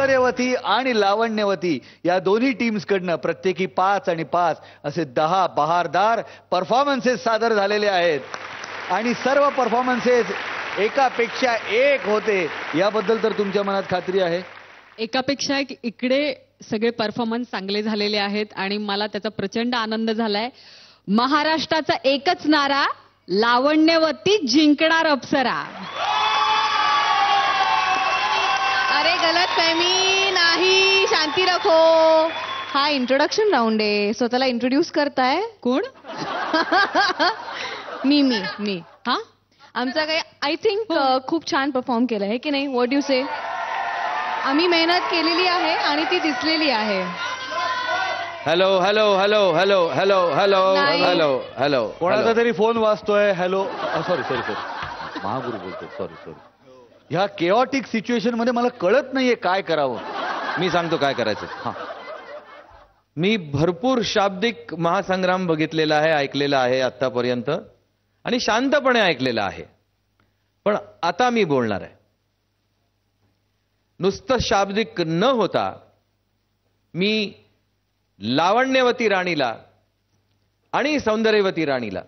सौंदर्यवती आणि लावण्यवती या दोन्ही टीम्स कडनं प्रत्येकी 5 आणि 5 असे 10 बहारदार परफॉर्मन्सेस सादर झालेले आहेत आणि सर्व परफॉर्मन्सेस एकापेक्षा एक होते याबद्दल तर तुमच्या मनात खात्री आहे. एकापेक्षा एक इकडे सगळे परफॉर्मन्स चांगले झालेले आहेत आणि मला त्याचा प्रचंड आनंद झालाय. महाराष्ट्राचा एकच नारा, लावण्यवती जिंकणार अप्सरा. अरे गलत फहमी नाही, शांती रखो. हा इंट्रोडक्शन राऊंड आहे, स्वतःला इंट्रोड्यूस करताय. कोण? मी हा आमचा काही आय थिंक खूप छान परफॉर्म केलं आहे की नाही? What you say? आम्ही मेहनत केलेली आहे आणि ती दिसलेली आहे. Hello hello hello hello hello hello hello hello कोणाचा तरी फोन वाजतोय. Hello sorry sorry sorry Mahaguru बोलतो. Sorry sorry. ह्या केओटिक सिच्युएशन मध्ये मला कळत नाहीये काय करावं. मी सांगतो काय करायचं. हा, मी भरपूर शाब्दिक महासंग्राम बघितलेला आहे, ऐकलेला आहे आतापर्यंत आणि शांतपणे ऐकलेला आहे. पण आता मी बोलणार आहे. नुसतं शाब्दिक न होता मी लावण्यवती राणीला आणि सौंदर्यवती राणीला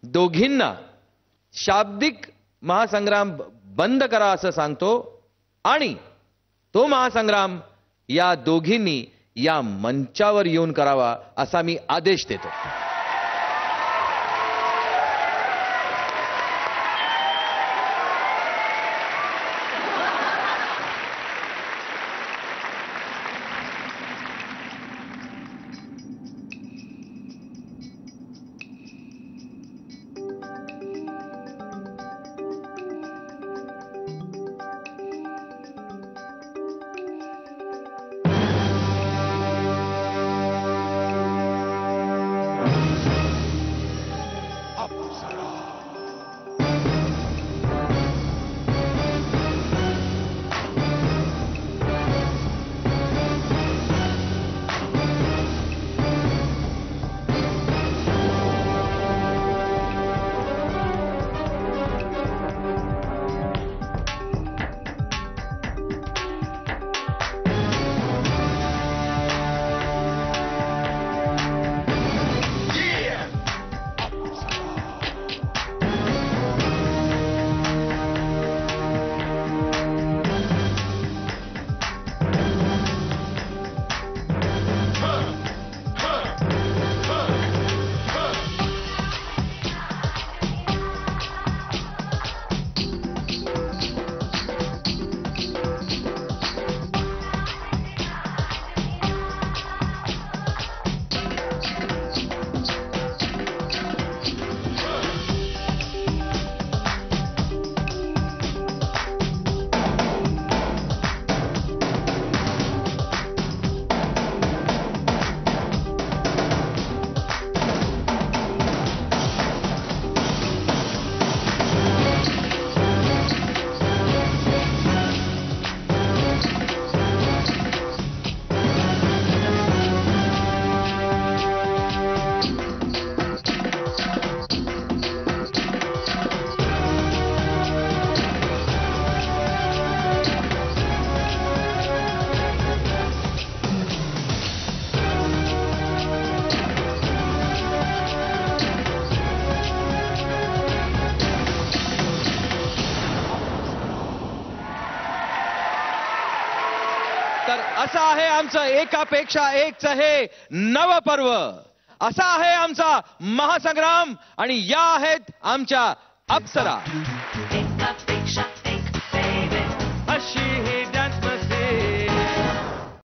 दोघींना शाब्दिक महासंग्राम बंद करा असं सांगतो आणि तो महासंग्राम या दोघींनी या मंचावर येऊन करावा असा मी आदेश देतो. तर असं आहे आमचं एकापेक्षा एकचं हे नवपर्व. असा आहे आमचा महासंग्राम आणि या आहेत आमच्या अप्सरा. एकापेक्षा एक